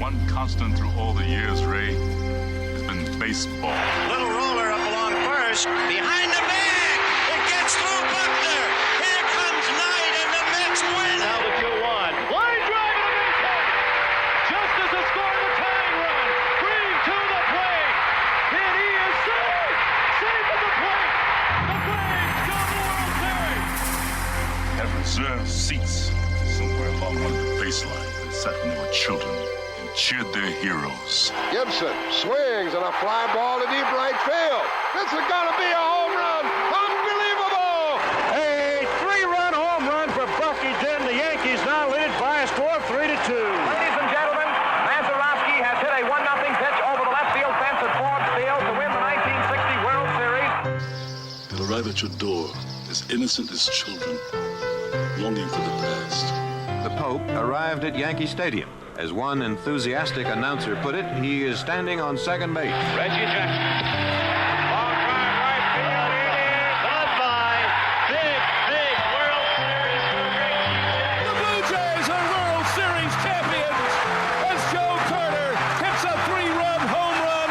one constant through all the years, Ray, has been baseball. Little roller up along first, behind the bag. It gets through Buckner. Here comes Knight, and the Mets win. Now the 2-1. Line drive to the base. Just as the score of the tying run. Green to the plate. And he is safe. Safe at the plate. The Braves go to the World Series. Had reserved seats somewhere along one of the baselines that sat when they were children and cheered their heroes. Gibson swings and a fly ball to deep right field. This is going to be a home run. Unbelievable! A 3-run home run for Bucky Dent. The Yankees now lead by a score of 3-2. Ladies and gentlemen, Mazeroski has hit a 1-0 pitch over the left field fence at Ford Field to win the 1960 World Series. They'll arrive at your door as innocent as children, longing for the past. The Pope arrived at Yankee Stadium. As one enthusiastic announcer put it, he is standing on second base. Reggie Jackson. Long drive right field. It is goodbye. Big World Series for Reggie. The Blue Jays are World Series champions as Joe Carter hits a 3-run home run.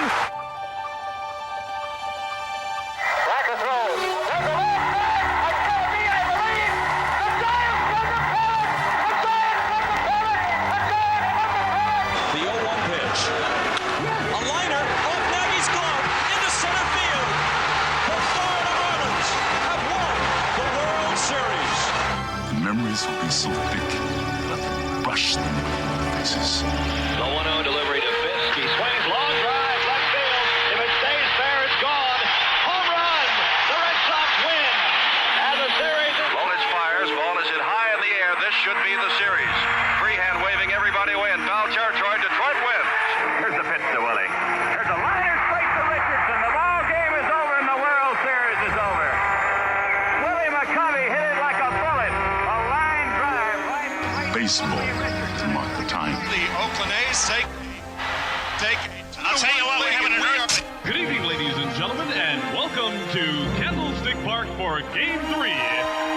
Bracket throws. There's a left back. It's going to be, I believe, the Giants from the pennant. The Giants from the pennant. The Giants from the pennant. The 0-1 pitch. A liner off Nagy's glove into center field. The Florida Marlins have won the World Series. The memories will be so thick that I can brush them in their faces. The 1-0 delivery to Caskey. Swings, long drive, left field. If it stays fair, it's gone. Home run. The Red Sox win. And the series is... Lolich fires. Ball is hit high in the air. This should be the series. Freehand waving everybody away in foul territory. Detroit wins. Here's the pitch to Willie. There's a liner straight to Richardson. The ball game is over and the World Series is over. Willie McCovey hit it like a bullet. A line drive right Baseball to mark the time. The Oakland A's take. I'll tell you what, we're having an earth. Good evening, ladies and gentlemen, and welcome to Candlestick Park for Game 3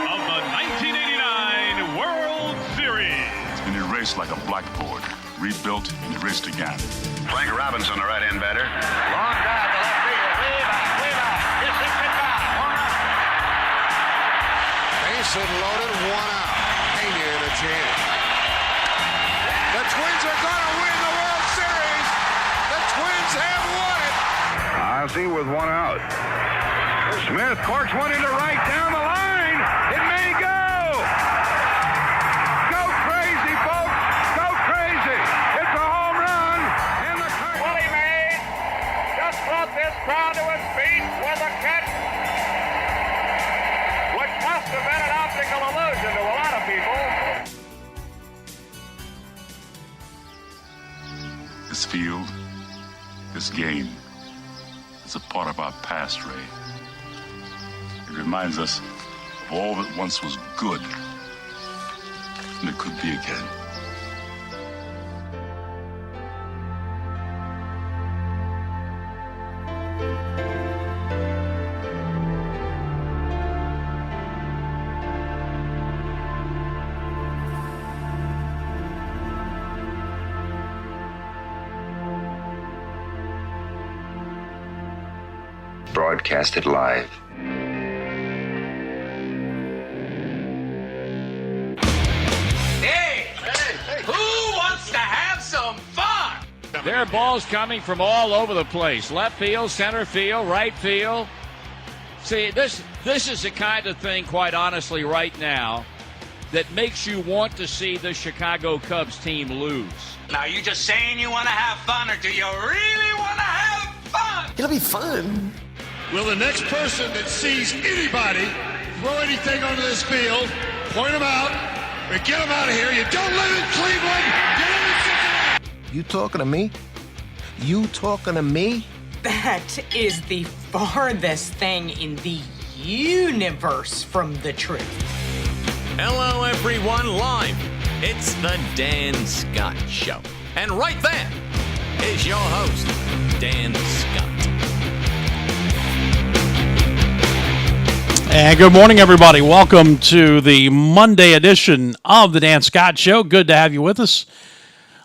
of the 1989 World Series. It's been erased like a blackboard, rebuilt and erased again. Frank Robinson, the right-hand batter. Long drive to left field. Way back. This is it back. Base hit loaded, 1 out. Pena in a chance. The Twins are going to win the World Series. The Twins have won it. Ozzie with 1 out. Smith corks one into right down the line. It may go. Go crazy, folks. Go crazy. It's a home run. And the Willie Mays just brought this crowd to its feet with a catch, which must have been an optical illusion to a lot of people. This field, this game, is a part of our past, Ray. It reminds us of all that once was good, and it could be again. Broadcasted live. Hey! Who wants to have some fun? There are balls coming from all over the place. Left field, center field, right field. See, this is the kind of thing, quite honestly, right now, that makes you want to see the Chicago Cubs team lose. Now, you just saying you want to have fun, or do you really want to have fun? It'll be fun. Will the next person that sees anybody throw anything onto this field, point them out, or get them out of here? You don't live in Cleveland. You live in Cincinnati. You talking to me? You talking to me? That is the farthest thing in the universe from the truth. Hello, everyone, live. It's the Dan Scott Show. And right there is your host, Dan Scott. And good morning, everybody. Welcome to the Monday edition of the Dan Scott Show. Good to have you with us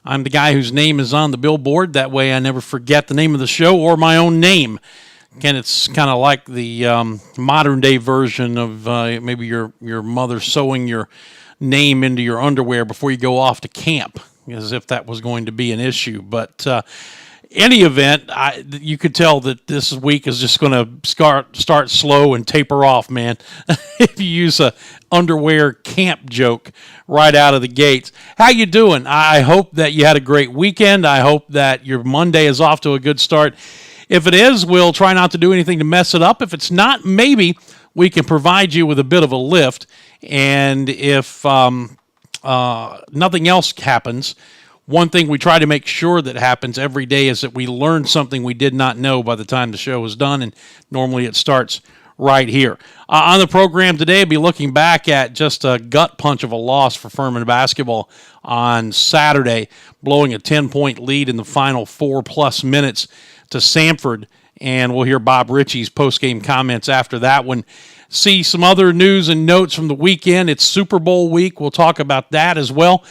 I'm the guy whose name is on the billboard. That way I never forget the name of the show or my own name. Again, it's kind of like the modern-day version of maybe your mother sewing your name into your underwear before you go off to camp, as if that was going to be an issue. But any event, you could tell that this week is just going to start slow and taper off, man. If you use a underwear camp joke right out of the gates. How you doing? I hope that you had a great weekend. I hope that your Monday is off to a good start. If it is, we'll try not to do anything to mess it up. If it's not, maybe we can provide you with a bit of a lift. And if nothing else happens, one thing we try to make sure that happens every day is that we learn something we did not know by the time the show is done, and normally it starts right here. On the program today, I'll be looking back at just a gut punch of a loss for Furman basketball on Saturday, blowing a 10-point lead in the final 4+ minutes to Samford, and we'll hear Bob Ritchie's post-game comments after that one. See some other news and notes from the weekend. It's Super Bowl week. We'll talk about that as well.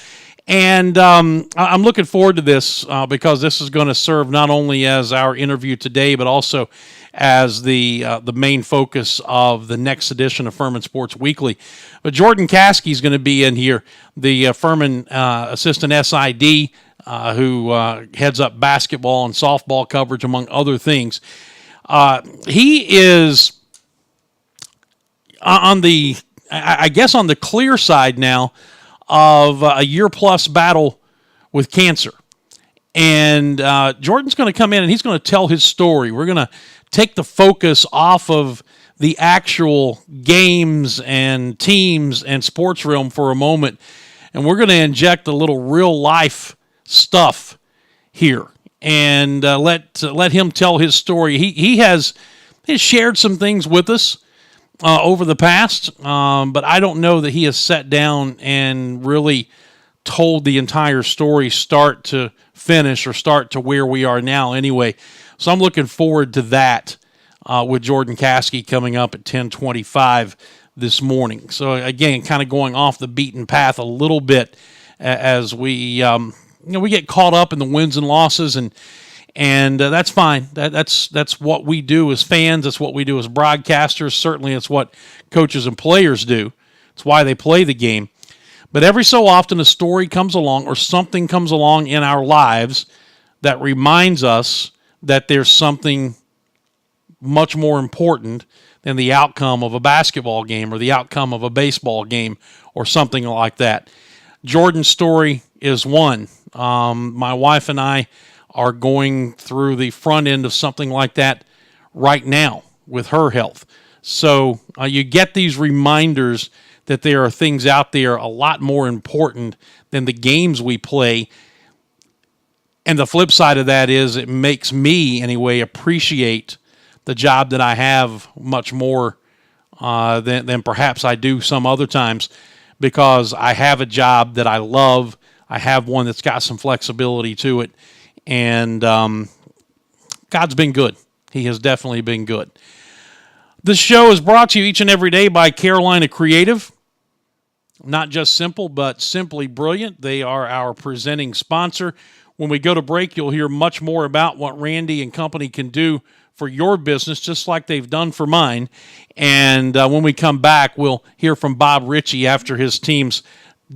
And I'm looking forward to this because this is going to serve not only as our interview today, but also as the main focus of the next edition of Furman Sports Weekly. But Jordan Caskey is going to be in here, the Furman assistant SID who heads up basketball and softball coverage, among other things. He is on the, I guess, on the clear side now of a year-plus battle with cancer. And Jordan's going to come in and he's going to tell his story. We're going to take the focus off of the actual games and teams and sports realm for a moment, and we're going to inject a little real-life stuff here and let him tell his story. He has shared some things with us over the past, but I don't know that he has sat down and really told the entire story start to finish or start to where we are now anyway. So I'm looking forward to that with Jordan Caskey coming up at 10:25 this morning. So again, kind of going off the beaten path a little bit as we we get caught up in the wins and losses, and that's fine. That's what we do as fans. That's what we do as broadcasters. Certainly, it's what coaches and players do. It's why they play the game. But every so often, a story comes along or something comes along in our lives that reminds us that there's something much more important than the outcome of a basketball game or the outcome of a baseball game or something like that. Jordan's story is one. My wife and I are going through the front end of something like that right now with her health. So you get these reminders that there are things out there a lot more important than the games we play. And the flip side of that is it makes me, anyway, appreciate the job that I have much more than perhaps I do some other times, because I have a job that I love. I have one that's got some flexibility to it. And God's been good. He has definitely been good. This show is brought to you each and every day by Carolina Creative. Not just simple, but simply brilliant. They are our presenting sponsor. When we go to break, you'll hear much more about what Randy and company can do for your business, just like they've done for mine. And when we come back, we'll hear from Bob Ritchie after his team's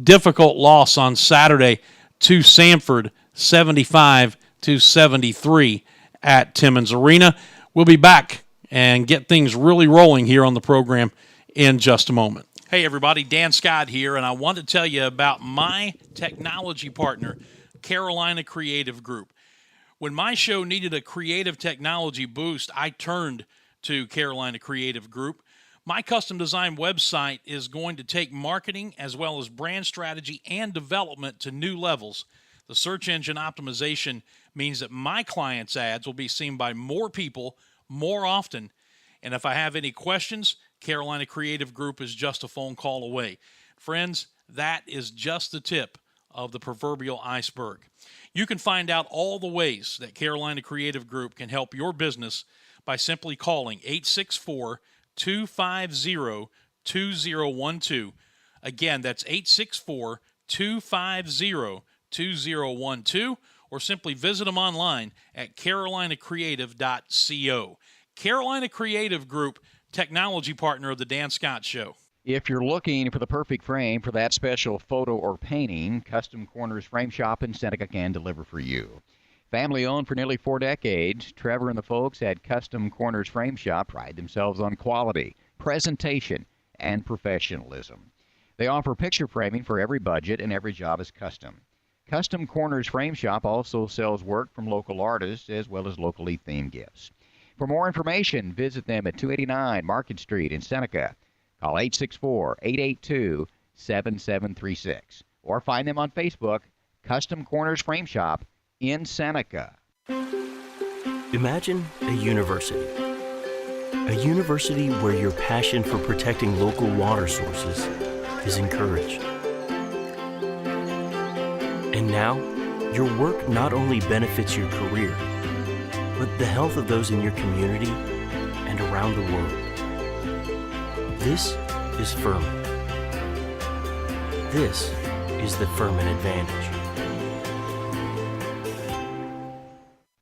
difficult loss on Saturday to Samford, 75-73 at Timmons Arena. We'll be back and get things really rolling here on the program in just a moment. Hey, everybody, Dan Scott here, and I want to tell you about my technology partner, Carolina Creative Group. When my show needed a creative technology boost, I turned to Carolina Creative Group. My custom design website is going to take marketing as well as brand strategy and development to new levels. The search engine optimization means that my clients' ads will be seen by more people more often. And if I have any questions, Carolina Creative Group is just a phone call away. Friends, that is just the tip of the proverbial iceberg. You can find out all the ways that Carolina Creative Group can help your business by simply calling 864-250-2012. Again, that's 864-250-2012. 888-2012, or simply visit them online at carolinacreative.co. Carolina Creative Group, technology partner of the Dan Scott Show. If you're looking for the perfect frame for that special photo or painting, Custom Corners Frame Shop in Seneca can deliver for you. Family owned for nearly 4 decades, Trevor and the folks at Custom Corners Frame Shop pride themselves on quality, presentation, and professionalism. They offer picture framing for every budget, and every job is custom. Custom Corners Frame Shop also sells work from local artists as well as locally themed gifts. For more information, visit them at 289 Market Street in Seneca. Call 864-882-7736 or find them on Facebook, Custom Corners Frame Shop in Seneca. Imagine a university. A university where your passion for protecting local water sources is encouraged. And now, your work not only benefits your career, but the health of those in your community and around the world. This is Furman. This is the Furman Advantage.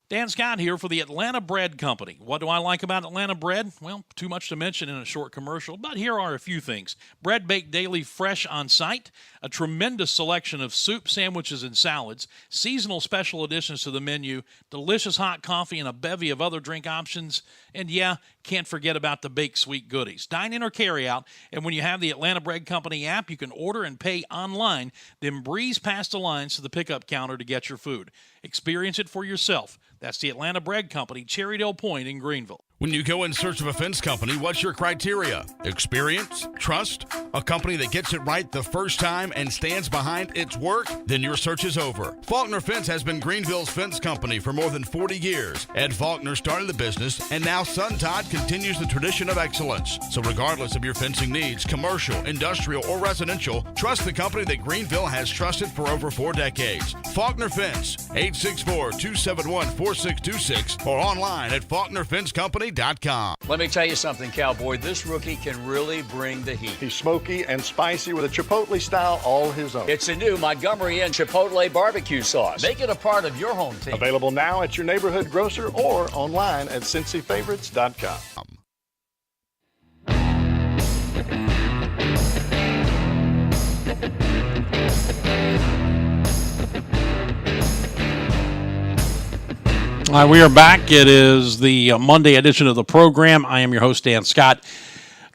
Dan Scott here for the Atlanta Bread Company. What do I like about Atlanta Bread? Well, too much to mention in a short commercial, but here are a few things. Bread baked daily fresh on site, a tremendous selection of soup, sandwiches, and salads, seasonal special additions to the menu, delicious hot coffee, and a bevy of other drink options. And yeah, can't forget about the baked sweet goodies. Dine in or carry out, and when you have the Atlanta Bread Company app, you can order and pay online, then breeze past the lines to the pickup counter to get your food. Experience it for yourself. That's the Atlanta Bread Company, Cherrydale Point in Greenville. When you go in search of a fence company, what's your criteria? Experience? Trust? A company that gets it right the first time and stands behind its work? Then your search is over. Faulkner Fence has been Greenville's fence company for more than 40 years. Ed Faulkner started the business, and now son Todd continues the tradition of excellence. So regardless of your fencing needs, commercial, industrial, or residential, trust the company that Greenville has trusted for over 4 decades. Faulkner Fence, 864-271-4626, or online at faulknerfencecompany.com. Let me tell you something, Cowboy. This rookie can really bring the heat. He's smoky and spicy with a Chipotle style all his own. It's a new Montgomery Inn Chipotle barbecue sauce. Make it a part of your home team. Available now at your neighborhood grocer or online at CincyFavorites.com. All right, we are back. It is the Monday edition of the program. I am your host, Dan Scott.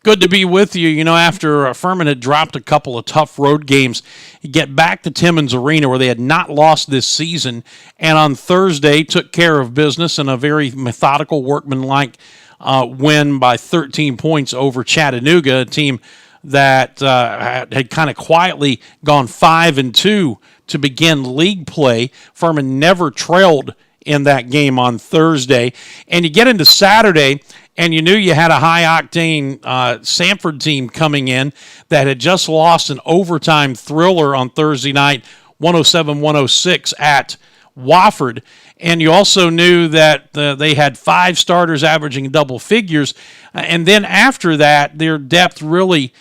Good to be with you. You know, after Furman had dropped a couple of tough road games, you get back to Timmons Arena where they had not lost this season, and on Thursday took care of business in a very methodical, workmanlike win by 13 points over Chattanooga, a team that had kind of quietly gone 5-2 to begin league play. Furman never trailed in that game on Thursday. And you get into Saturday, and you knew you had a high-octane Samford team coming in that had just lost an overtime thriller on Thursday night, 107-106 at Wofford. And you also knew that they had 5 starters averaging double figures. And then after that, their depth really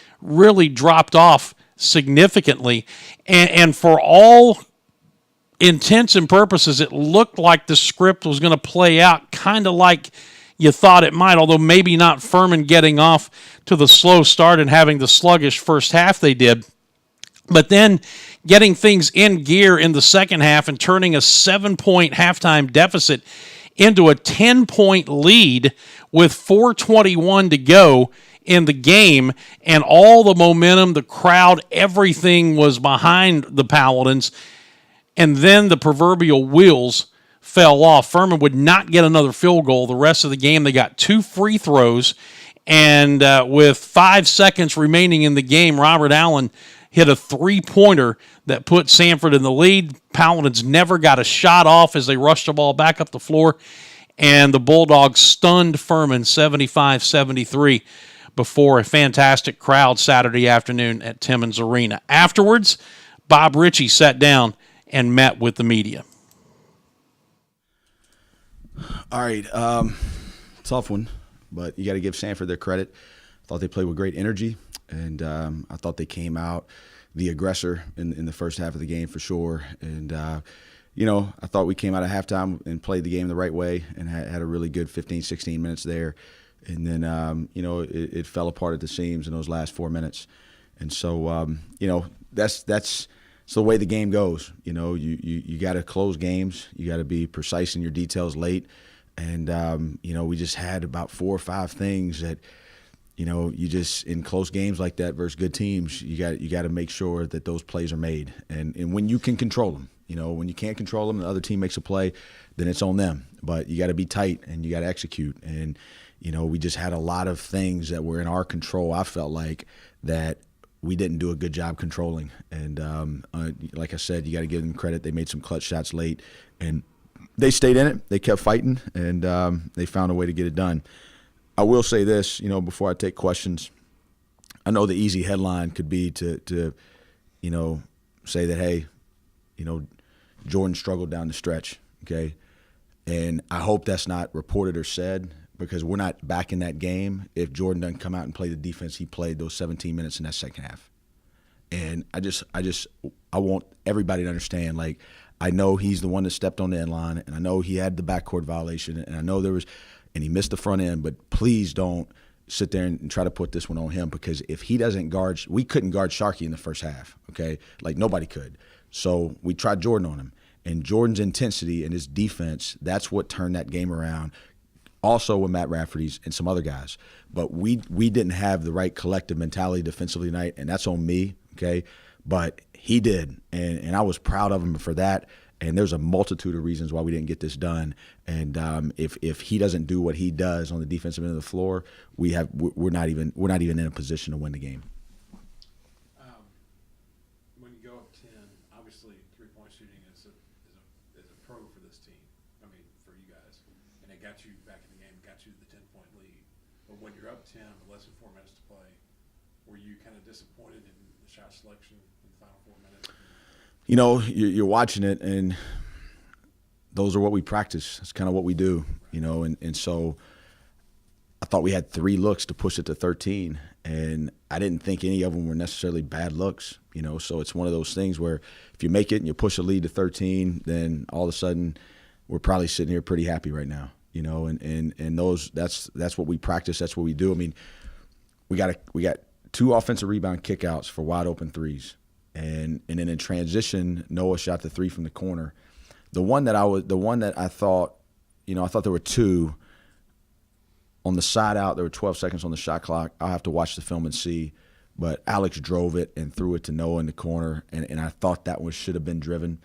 dropped off significantly. And for all intents and purposes, it looked like the script was going to play out kind of like you thought it might, although maybe not Furman getting off to the slow start and having the sluggish first half they did. But then getting things in gear in the second half and turning a 7-point halftime deficit into a 10-point lead with 4:21 to go in the game, and all the momentum, the crowd, everything was behind the Paladins. And then the proverbial wheels fell off. Furman would not get another field goal the rest of the game. They got 2 free throws, and with 5 seconds remaining in the game, Robert Allen hit a 3-pointer that put Samford in the lead. Paladins never got a shot off as they rushed the ball back up the floor, and the Bulldogs stunned Furman 75-73 before a fantastic crowd Saturday afternoon at Timmons Arena. Afterwards, Bob Ritchie sat down and met with the media. All right, tough one, but you got to give Samford their credit. I thought they played with great energy, and I thought they came out the aggressor in the first half of the game for sure. And, I thought we came out of halftime and played the game the right way and had a really good 15, 16 minutes there. And then, it fell apart at the seams in those last 4 minutes. And so, that's the way the game goes. You got to close games. You got to be precise in your details late. And, we just had about 4 or 5 things that, you just in close games like that versus good teams, you got to make sure that those plays are made. And when you can control them, when you can't control them, the other team makes a play, then it's on them. But you got to be tight and you got to execute. And, we just had a lot of things that were in our control. I felt like that we didn't do a good job controlling. And like I said, you got to give them credit. They made some clutch shots late, and they stayed in it. They kept fighting, and they found a way to get it done. I will say this, before I take questions. I know the easy headline could be to say that, hey, Jordan struggled down the stretch, okay? And I hope that's not reported or said, because we're not back in that game if Jordan doesn't come out and play the defense he played those 17 minutes in that second half. And I want everybody to understand, like, I know he's the one that stepped on the end line, and I know he had the backcourt violation, and I know and he missed the front end, but please don't sit there and try to put this one on him, because if he doesn't guard, we couldn't guard Sharkey in the first half, okay? Like, nobody could. So we tried Jordan on him. And Jordan's intensity and his defense, that's what turned that game around. Also with Matt Rafferty's and some other guys. But we didn't have the right collective mentality defensively tonight, and that's on me, okay? But he did, and I was proud of him for that. And there's a multitude of reasons why we didn't get this done. And if he doesn't do what he does on the defensive end of the floor, we're not even in a position to win the game. When you go up 10, obviously 3-point shooting is a pro for this team. I mean, for you guys, and it got you back in the game, got you the 10-point lead. But when you're up 10 with less than 4 minutes to play, were you kind of disappointed in the shot selection in the final 4 minutes? You're watching it, and those are what we practice. It's kind of what we do, and so I thought we had 3 looks to push it to 13, and I didn't think any of them were necessarily bad looks, so it's one of those things where if you make it and you push a lead to 13, then all of a sudden we're probably sitting here pretty happy right now, and that's what we practice. That's what we do. I mean, we got 2 offensive rebound kickouts for wide open threes. And then in transition, Noah shot the 3 from the corner. The one that I thought, I thought there were 2 on the side out. There were 12 seconds on the shot clock. I'll have to watch the film and see. But Alex drove it and threw it to Noah in the corner, and I thought that one should have been driven,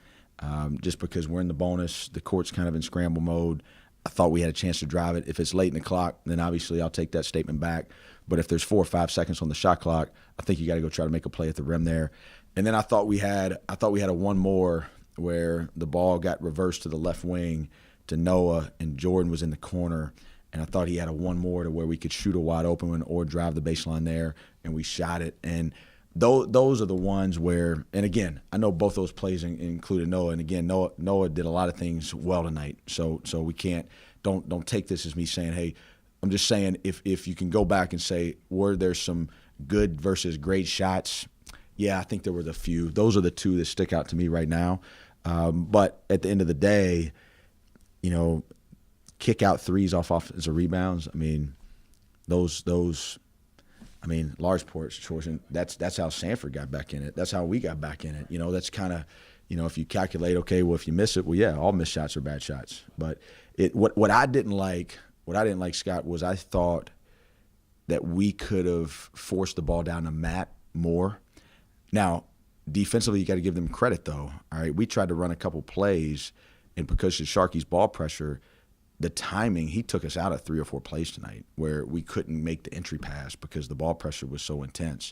just because we're in the bonus. The court's kind of in scramble mode. I thought we had a chance to drive it. If it's late in the clock, then obviously I'll take that statement back. But if there's 4 or 5 seconds on the shot clock, I think you got to go try to make a play at the rim there. And then I thought we had a one more where the ball got reversed to the left wing to Noah, and Jordan was in the corner. And I thought he had a one more to where we could shoot a wide open one or drive the baseline there, and we shot it. And those are the ones where, and again, I know both those plays included Noah. And again, Noah did a lot of things well tonight. So we don't take this as me saying, hey, I'm just saying if you can go back and say, were there some good versus great shots? Yeah, I think there were the few. Those are the 2 that stick out to me right now. But at the end of the day, kick out threes off offensive rebounds. I mean, those. I mean, large portion. That's how Sanford got back in it. That's how we got back in it. That's kind of, if you calculate, okay, well, if you miss it, well, yeah, all missed shots are bad shots. But what I didn't like, Scott, was I thought that we could have forced the ball down the mat more. Now, defensively, you got to give them credit, though. All right, we tried to run a couple plays, and because of Sharkey's ball pressure, the timing, he took us out of 3 or 4 plays tonight where we couldn't make the entry pass because the ball pressure was so intense.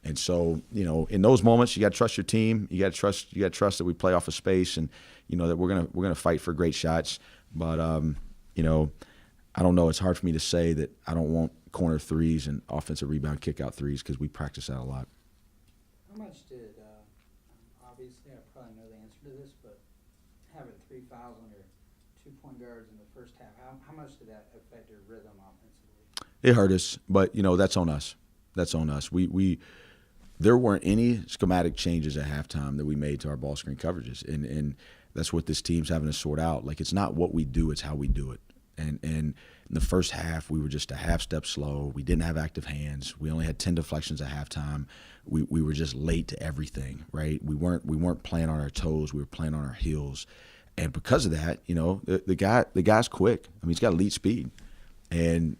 And so, in those moments, you got to trust your team. You got to trust that we play off of space, and that we're gonna fight for great shots. But I don't know. It's hard for me to say that I don't want corner threes and offensive rebound kick out threes because we practice that a lot. How much did, obviously I probably know the answer to this, but having 3 fouls on your 2-point guards in the first half, how much did that affect your rhythm offensively? It hurt us, but that's on us. That's on us. there weren't any schematic changes at halftime that we made to our ball screen coverages, and that's what this team's having to sort out. Like, it's not what we do, it's how we do it. And in the first half, we were just a half step slow. We didn't have active hands. We only had 10 deflections at halftime. We were just late to everything, right? We weren't playing on our toes. We were playing on our heels. And because of that, you know, the guy's quick. I mean, he's got elite speed. And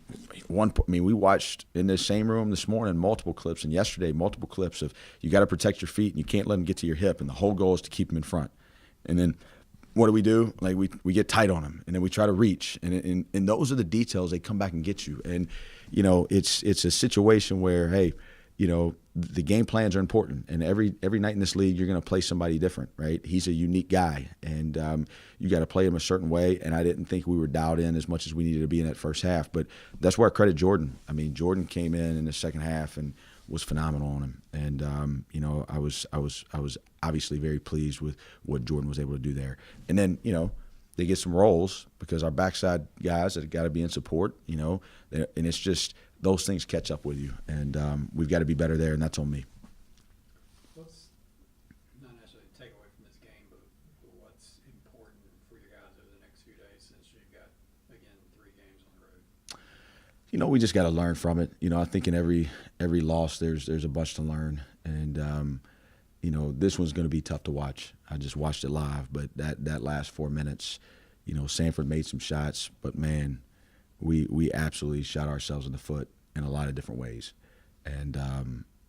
we watched in this same room this morning multiple clips, and yesterday multiple clips of you got to protect your feet and you can't let them get to your hip, and the whole goal is to keep them in front. And then what do? Like, we get tight on them, and then we try to reach, and those are the details. They come back and get you. And you know, it's a situation where, hey, you know, the game plans are important, and every night in this league you're going to play somebody different, right? He's a unique guy, and you got to play him a certain way. And I didn't think we were dialed in as much as we needed to be in that first half, but that's where I credit Jordan. I mean, Jordan came in the second half and was phenomenal on him, and you know, I was obviously very pleased with what Jordan was able to do there. And then, you know, they get some rolls because our backside guys that got to be in support, you know, and it's just those things catch up with you, and we've got to be better there, and that's on me. What's not necessarily take away from this game, but what's important for you guys over the next few days since you've got, again, 3 games on the road? You know, we just got to learn from it. You know, I think in every loss there's a bunch to learn, and you know, this one's going to be tough to watch. I just watched it live, but that last 4 minutes, you know, Sanford made some shots, but man, we absolutely shot ourselves in the foot in a lot of different ways, and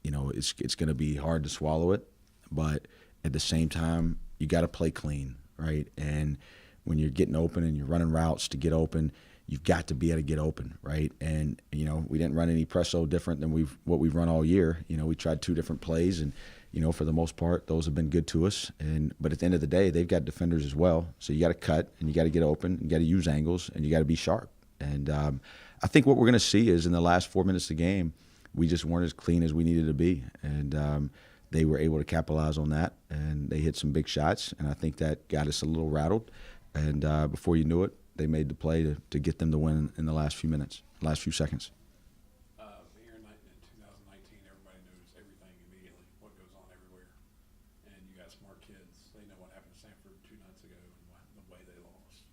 you know, it's going to be hard to swallow it, but at the same time, you got to play clean, right? And when you're getting open and you're running routes to get open, you've got to be able to get open, right? And you know, we didn't run any presso different than what we've run all year. You know, we tried 2 different plays, and you know, for the most part, those have been good to us. But at the end of the day, they've got defenders as well. So you got to cut, and you got to get open, you got to use angles, and you got to be sharp. And I think what we're going to see is in the last 4 minutes of the game, we just weren't as clean as we needed to be. And they were able to capitalize on that, and they hit some big shots. And I think that got us a little rattled. And before you knew it, they made the play to get them to win in the last few minutes, last few seconds. Here in 2019, everybody knows everything immediately, what goes on everywhere. And you got smart kids. They know what happened to Sanford 2 nights ago and the way they lost.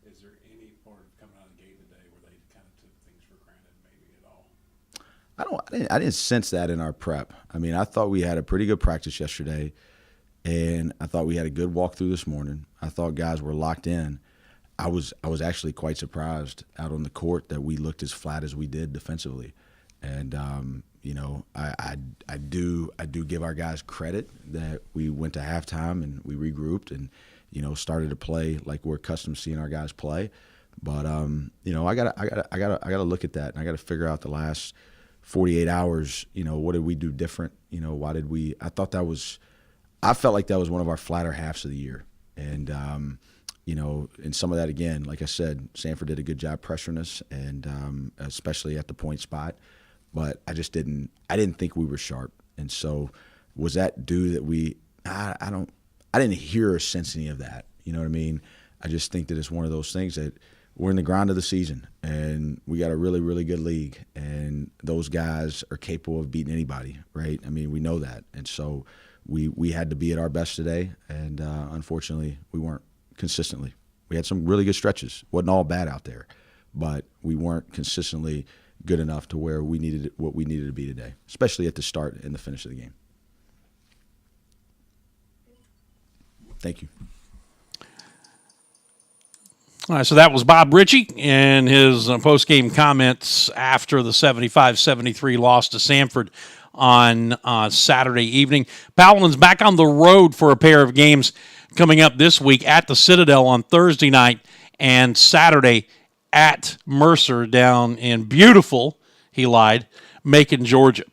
Is there any part of coming out of the gate today where they kind of took things for granted, maybe at all? I didn't sense that in our prep. I mean, I thought we had a pretty good practice yesterday, and I thought we had a good walkthrough this morning. I thought guys were locked in. I was actually quite surprised out on the court that we looked as flat as we did defensively, and you know, I do give our guys credit that we went to halftime and we regrouped and, you know, started to play like we're accustomed to seeing our guys play. But you know, I gotta look at that, and I gotta figure out the last 48 hours. You know, what did we do different? You know, why did we? I felt like that was one of our flatter halves of the year, and you know, and some of that, again, like I said, Sanford did a good job pressuring us, and especially at the point spot. But I didn't think we were sharp. And so was that due that I didn't hear or sense any of that. You know what I mean? I just think that it's one of those things that we're in the grind of the season, and we got a really, really good league, and those guys are capable of beating anybody, right? I mean, we know that. And so we had to be at our best today, and unfortunately we weren't consistently. We had some really good stretches. Wasn't all bad out there, but we weren't consistently good enough to where we needed what we needed to be today, especially at the start and the finish of the game. Thank you. All right, so that was Bob Ritchie and his post-game comments after the 75-73 loss to Sanford on Saturday evening. Paladins back on the road for a pair of games coming up this week at the Citadel on Thursday night and Saturday at Mercer down in beautiful, Macon, Georgia.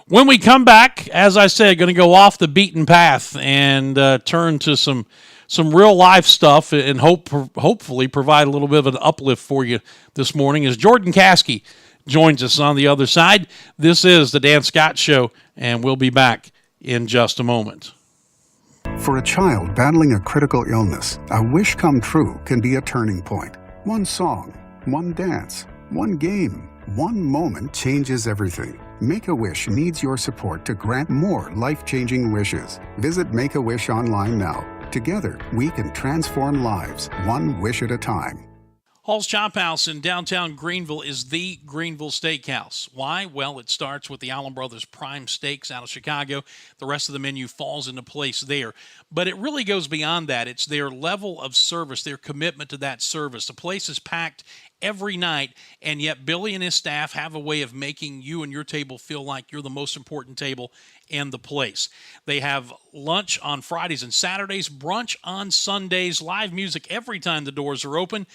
When we come back, as I said, going to go off the beaten path and turn to some real life stuff and hopefully provide a little bit of an uplift for you this morning as Jordan Caskey joins us on the other side. This is the Dan Scott Show, and we'll be back in just a moment. For a child battling a critical illness, a wish come true can be a turning point. One song, one dance, one game, one moment changes everything. Make-A-Wish needs your support to grant more life-changing wishes. Visit Make-A-Wish online now. Together, we can transform lives, one wish at a time. Hall's Chop House in downtown Greenville is the Greenville Steakhouse. Why? Well, it starts with the Allen Brothers Prime Steaks out of Chicago. The rest of the menu falls into place there. But it really goes beyond that. It's their level of service, their commitment to that service. The place is packed every night, and yet Billy and his staff have a way of making you and your table feel like you're the most important table in the place. They have lunch on Fridays and Saturdays, brunch on Sundays, live music every time the doors are open.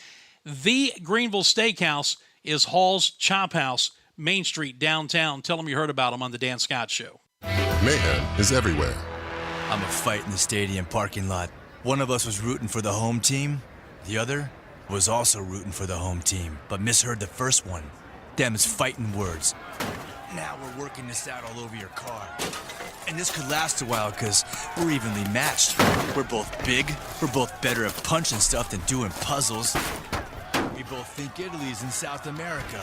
The Greenville Steakhouse is Hall's Chop House, Main Street, downtown. Tell them you heard about them on the Dan Scott Show. Mayhem is everywhere. I'm a fight in the stadium parking lot. One of us was rooting for the home team. The other was also rooting for the home team, but misheard the first one. Them's fighting words. Now we're working this out all over your car. And this could last a while because we're evenly matched. We're both big. We're both better at punching stuff than doing puzzles. We both think Italy's in South America.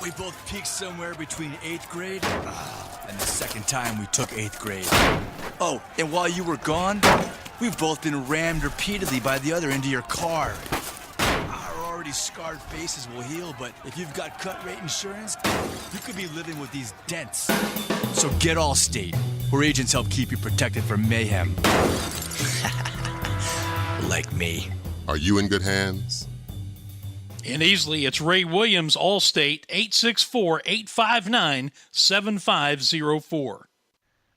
We both peaked somewhere between 8th grade and the second time we took 8th grade. Oh, and while you were gone, we've both been rammed repeatedly by the other into your car. Our already scarred faces will heal, but if you've got cut rate insurance, you could be living with these dents. So get Allstate, where agents help keep you protected from mayhem. Like me. Are you in good hands? In Easley, it's Ray Williams, Allstate, 864-859-7504.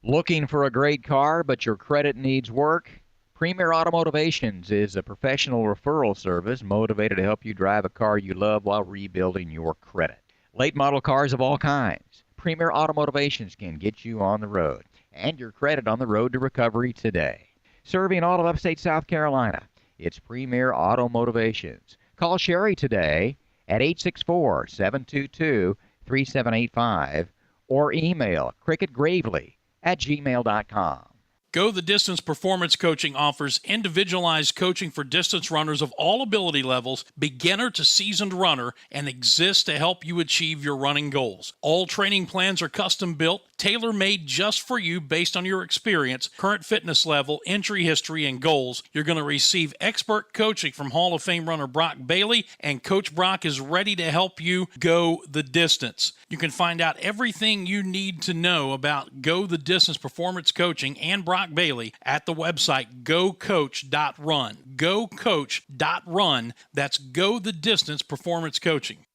Looking for a great car, but your credit needs work? Premier Automotivations is a professional referral service motivated to help you drive a car you love while rebuilding your credit. Late model cars of all kinds. Premier Automotivations can get you on the road and your credit on the road to recovery today. Serving all of upstate South Carolina, it's Premier Automotivations. Call Sherry today at 864-722-3785 or email cricketgravely@gmail.com. Go the Distance Performance Coaching offers individualized coaching for distance runners of all ability levels, beginner to seasoned runner, and exists to help you achieve your running goals. All training plans are custom built, tailor-made just for you based on your experience, current fitness level, injury history, and goals. You're going to receive expert coaching from Hall of Fame runner Brock Bailey, and Coach Brock is ready to help you go the distance. You can find out everything you need to know about Go the Distance Performance Coaching and Brock Bailey at the website gocoach.run. Gocoach.run. That's Go the Distance Performance Coaching.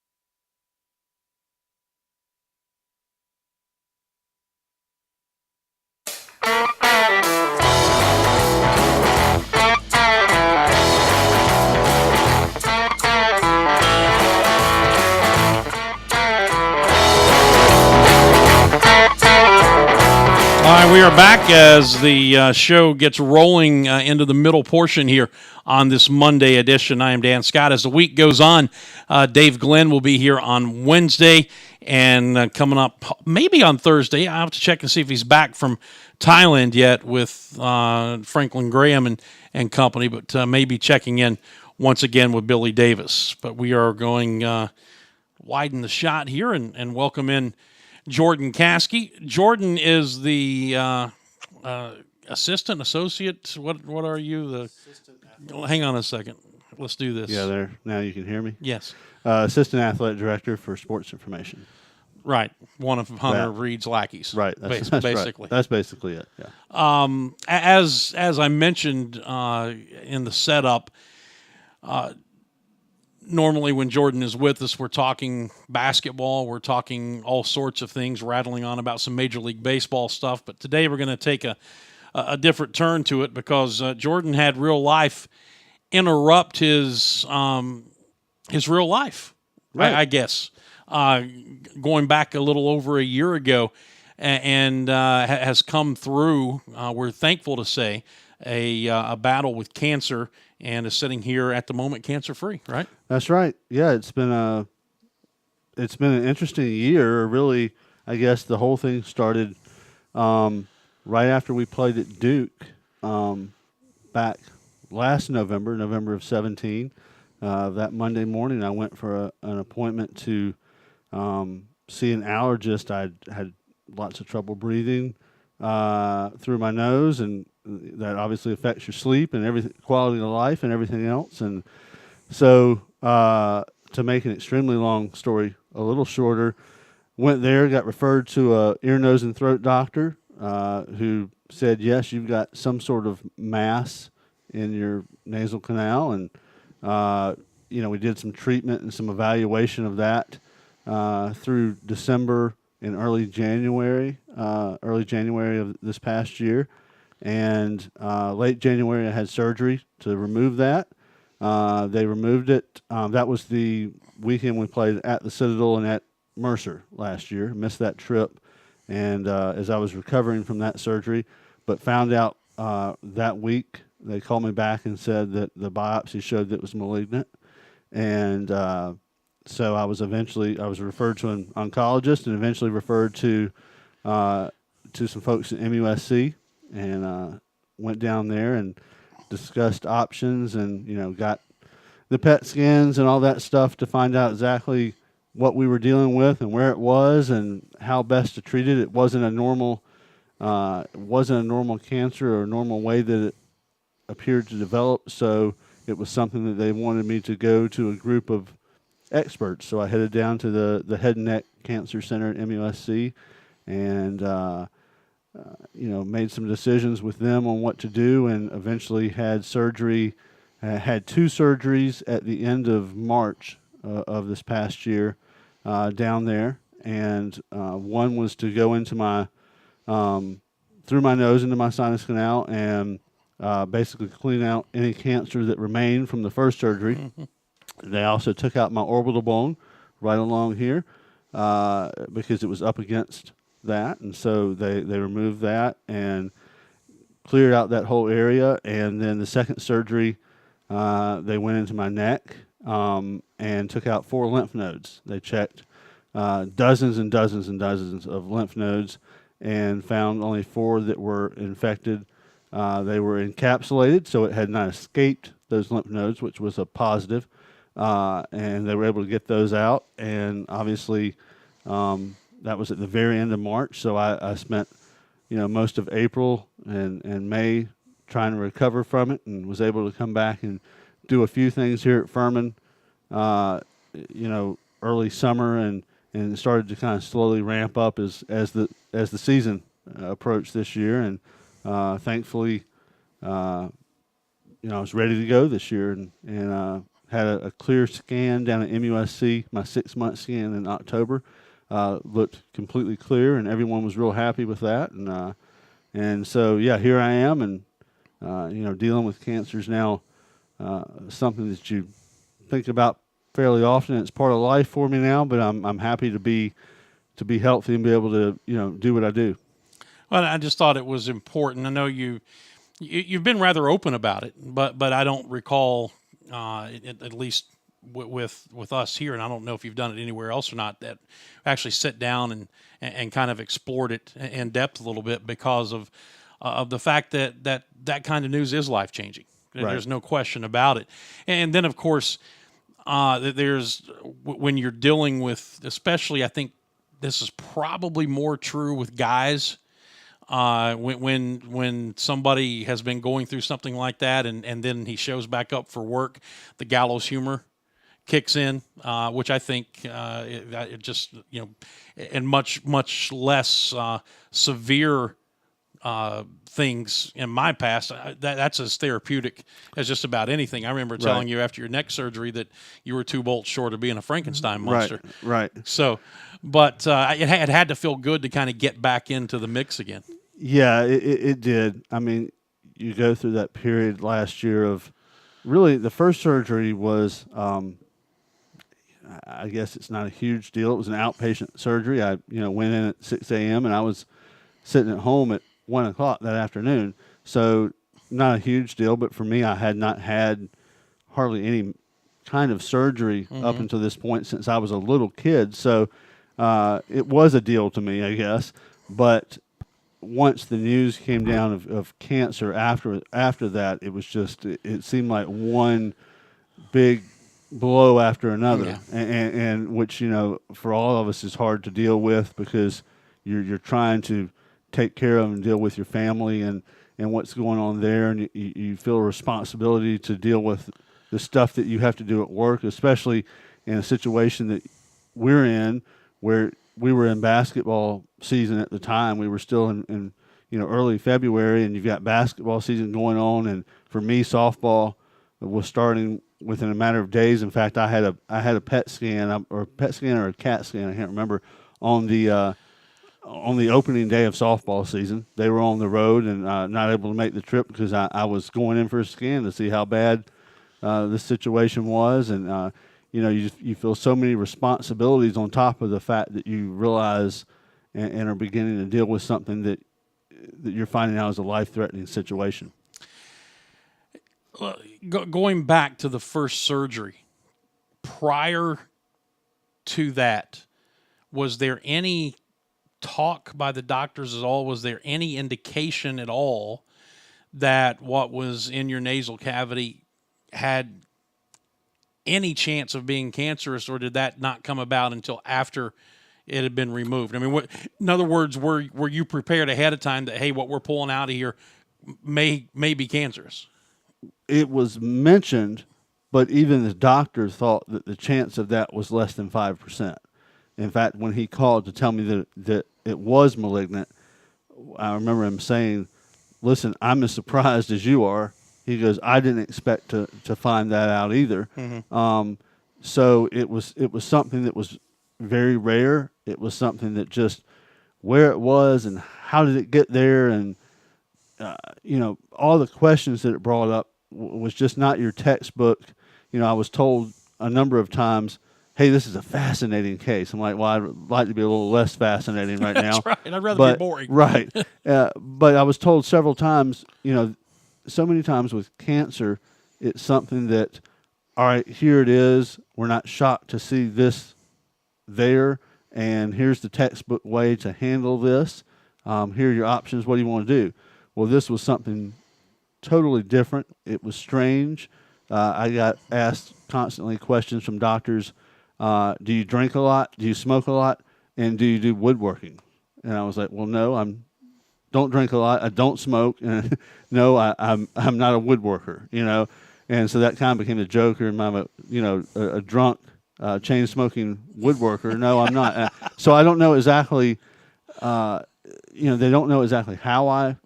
All right, we are back as the show gets rolling into the middle portion here on this Monday edition. I am Dan Scott. As the week goes on, Dave Glenn will be here on Wednesday, and coming up maybe on Thursday. I have to check and see if he's back from Thailand yet with Franklin Graham and company, but maybe checking in once again with Billy Davis. But we are going widen the shot here and welcome in Jordan Caskey. Jordan is the assistant, associate. What are you? Hang on a second. Let's do this. Yeah, there. Now you can hear me? Yes. Assistant athletic director for sports information. Right. One of Hunter Reed's lackeys. Right. That's basically. Right. That's basically it. Yeah. As I mentioned in the setup, normally when Jordan is with us, we're talking basketball, we're talking all sorts of things, rattling on about some Major League Baseball stuff. But today we're going to take a different turn to it because Jordan had real life interrupt his real life, right. I guess, going back a little over a year ago, and has come through, we're thankful to say, a battle with cancer, and is sitting here at the moment cancer-free, right? That's right. Yeah, it's been an interesting year. Really, I guess the whole thing started right after we played at Duke back last November of 2017. That Monday morning, I went for an appointment to see an allergist. I had lots of trouble breathing through my nose, and that obviously affects your sleep and everything, quality of life and everything else. And so, to make an extremely long story a little shorter, went there, got referred to a ear, nose, and throat doctor who said, yes, you've got some sort of mass in your nasal canal. And, we did some treatment and some evaluation of that through December and early January of this past year. And late January, I had surgery to remove that. They removed it. That was the weekend we played at the Citadel and at Mercer last year. Missed that trip. And as I was recovering from that surgery, but found out that week, they called me back and said that the biopsy showed that it was malignant. And so I was referred to an oncologist and eventually referred to some folks at MUSC, and went down there and discussed options, and got the PET scans and all that stuff to find out exactly what we were dealing with and where it was and how best to treat it. It wasn't a normal cancer or a normal way that it appeared to develop, so it was something that they wanted me to go to a group of experts. So I headed down to the Head and Neck Cancer Center at MUSC, and made some decisions with them on what to do, and eventually had surgery. Had 2 surgeries at the end of March of this past year down there, and one was to go into my through my nose into my sinus canal and basically clean out any cancer that remained from the first surgery. Mm-hmm. They also took out my orbital bone right along here because it was up against that, and so they removed that and cleared out that whole area. And then the second surgery, they went into my neck and took out 4 lymph nodes. They checked dozens and dozens and dozens of lymph nodes and found only 4 that were infected. They were encapsulated, so it had not escaped those lymph nodes, which was a positive. And they were able to get those out. And obviously, that was at the very end of March. So I spent, most of April and May trying to recover from it, and was able to come back and do a few things here at Furman, early summer, and started to kind of slowly ramp up as the season approached this year. And thankfully, I was ready to go this year, and had a clear scan down at MUSC. My 6-month scan in October looked completely clear, and everyone was real happy with that. And so here I am, and dealing with cancer is now something that you think about fairly often. It's part of life for me now, but I'm happy to be healthy and be able to do what I do. Well, I just thought it was important. I know you've been rather open about it, but I don't recall at least with us here, and I don't know if you've done it anywhere else or not, that actually sit down and kind of explored it in depth a little bit, because of the fact that kind of news is life changing. Right. There's no question about it. And then of course, there's when you're dealing with, especially I think this is probably more true with guys. When somebody has been going through something like that, and then he shows back up for work, the gallows humor kicks in, which I think it just and much less severe things in my past. That's as therapeutic as just about anything. I remember telling you after your neck surgery that you were 2 bolts short of being a Frankenstein monster. Right. So, but it had to feel good to kind of get back into the mix again. Yeah, it did. I mean, you go through that period last year of really the first surgery was, I guess it's not a huge deal. It was an outpatient surgery. I went in at 6 a.m. and I was sitting at home at 1 o'clock that afternoon. So not a huge deal, but for me, I had not had hardly any kind of surgery up until this point since I was a little kid. So it was a deal to me, I guess. But once the news came down of cancer after that, it was just, it seemed like one big blow after another. Yeah. And which, for all of us is hard to deal with, because, you're trying to take care of and deal with your family and what's going on there, and you feel a responsibility to deal with the stuff that you have to do at work, especially in a situation that we're in, where we were in basketball season at the time. We were still in early February, and you've got basketball season going on, and for me, softball was starting within a matter of days. In fact, I had a PET scan or a CAT scan, I can't remember, on the opening day of softball season. They were on the road and not able to make the trip because I was going in for a scan to see how bad the situation was. And, you feel so many responsibilities on top of the fact that you realize and are beginning to deal with something that you're finding out is a life-threatening situation. Going back to the first surgery, prior to that, was there any talk by the doctors at all? Was there any indication at all that what was in your nasal cavity had any chance of being cancerous, or did that not come about until after it had been removed? I mean, in other words, were you prepared ahead of time that, hey, what we're pulling out of here may be cancerous? It was mentioned, but even the doctor thought that the chance of that was less than 5%. In fact, when he called to tell me that it was malignant, I remember him saying, "Listen, I'm as surprised as you are." He goes, "I didn't expect to find that out either." Mm-hmm. So it was something that was very rare. It was something that just where it was and how did it get there, and all the questions that it brought up was just not your textbook. I was told a number of times, "Hey, this is a fascinating case." I'm like, "Well, I'd like to be a little less fascinating right now." That's right. I'd rather be boring. Right. But I was told several times, so many times with cancer, it's something that, all right, here it is. We're not shocked to see this there, and here's the textbook way to handle this. Here are your options. What do you want to do? Well, this was something totally different. It was strange. I got asked constantly questions from doctors. Do you drink a lot? Do you smoke a lot? And do you do woodworking? And I was like, well, no, don't drink a lot. I don't smoke. And no, I'm not a woodworker, And so that kind of became a joke, or I'm a drunk, chain smoking woodworker. No, I'm not. So I don't know exactly, they don't know exactly how I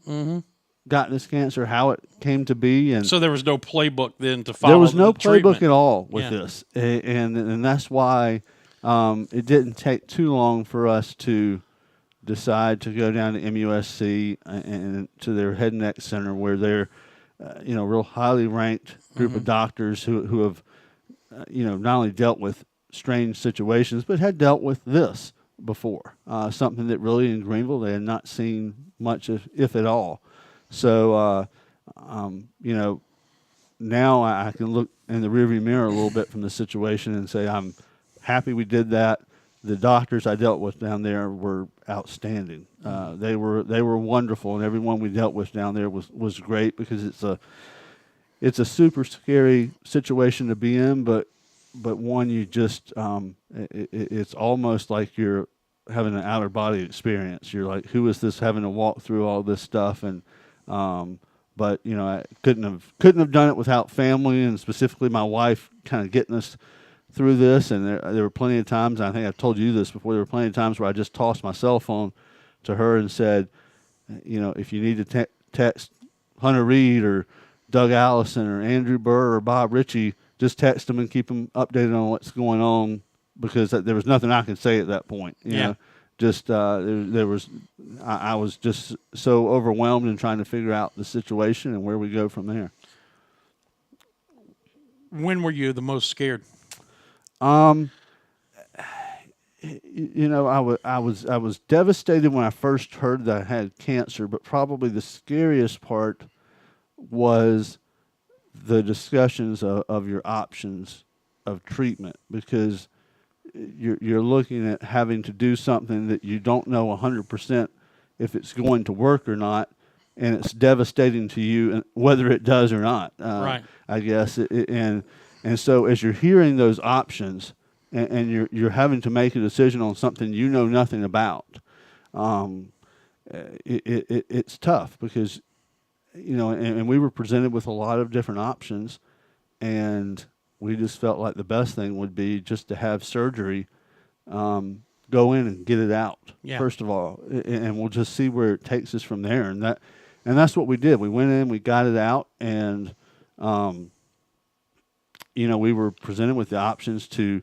got this cancer, how it came to be. And so there was no playbook then to follow. There was no playbook treatment at all with this. And that's why it didn't take too long for us to decide to go down to MUSC and to their head and neck center, where they're, real highly ranked group of doctors who have, not only dealt with strange situations, but had dealt with this before. Something that really in Greenville they had not seen much, if at all. So, now I can look in the rearview mirror a little bit from the situation and say I'm happy we did that. The doctors I dealt with down there were outstanding. They were wonderful, and everyone we dealt with down there was great, because it's a super scary situation to be in, but one you just it's almost like you're having an outer body experience. You're like, who is this, having to walk through all this stuff? And but I couldn't have done it without family, and specifically my wife kind of getting us through this. And there were plenty of times, and I think I've told you this before, there were plenty of times where I just tossed my cell phone to her and said, if you need to text Hunter Reed or Doug Allison or Andrew Burr or Bob Ritchie, just text them and keep them updated on what's going on, because there was nothing I could say at that point. You know? Just I was just so overwhelmed in trying to figure out the situation and where we go from there. When were you the most scared? I was devastated when I first heard that I had cancer, but probably the scariest part was the discussions of your options of treatment, because you're looking at having to do something that you don't know 100% if it's going to work or not, and it's devastating to you whether it does or not. Right. I guess, and so as you're hearing those options, and you're having to make a decision on something you know nothing about, it's tough because, and we were presented with a lot of different options, and we just felt like the best thing would be just to have surgery, go in and get it out, first of all, and we'll just see where it takes us from there. And that's what we did. We went in, we got it out, and, we were presented with the options to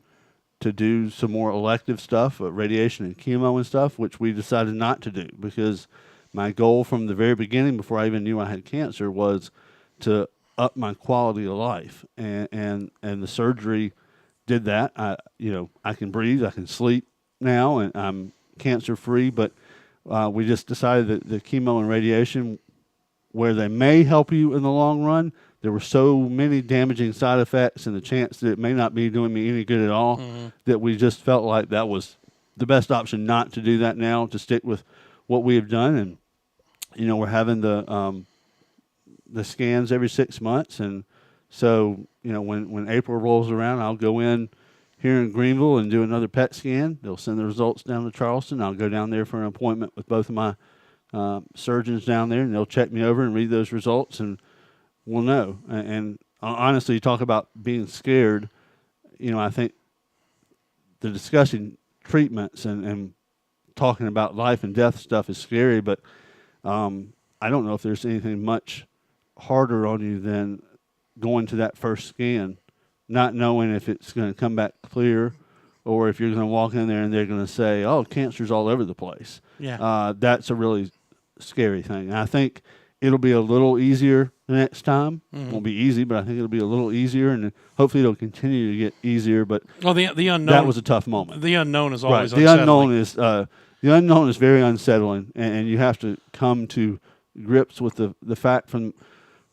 do some more elective stuff, radiation and chemo and stuff, which we decided not to do because my goal from the very beginning, before I even knew I had cancer, was to up my quality of life. And the surgery did that. I can breathe, I can sleep now, and I'm cancer free. But we just decided that the chemo and radiation, where they may help you in the long run, there were so many damaging side effects and the chance that it may not be doing me any good at all, that we just felt like that was the best option not to do that now, to stick with what we have done. And, we're having the scans every 6 months. And so, when April rolls around, I'll go in here in Greenville and do another PET scan. They'll send the results down to Charleston. I'll go down there for an appointment with both of my surgeons down there, and they'll check me over and read those results, and we'll know. And honestly, you talk about being scared. I think the discussing treatments and talking about life and death stuff is scary, but I don't know if there's anything much harder on you than going to that first scan, not knowing if it's going to come back clear or if you're going to walk in there and they're going to say, oh, cancer's all over the place. Yeah. That's a really scary thing. And I think it'll be a little easier the next time. Won't be easy, but I think it'll be a little easier, and hopefully it'll continue to get easier. But the unknown, that was a tough moment. The unknown is always right. unsettling. The unknown is very unsettling, and you have to come to grips with the fact from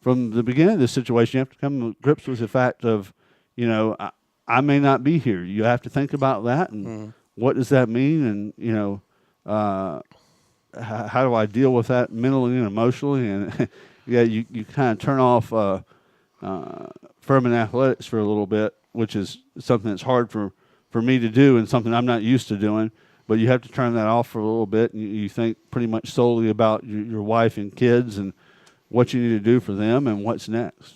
the beginning of this situation. You have to come to grips with the fact of, I may not be here. You have to think about that, and what does that mean, and how do I deal with that mentally and emotionally? And you kind of turn off Furman athletics for a little bit, which is something that's hard for me to do and something I'm not used to doing. But you have to turn that off for a little bit, and you think pretty much solely about your wife and kids and what you need to do for them and what's next.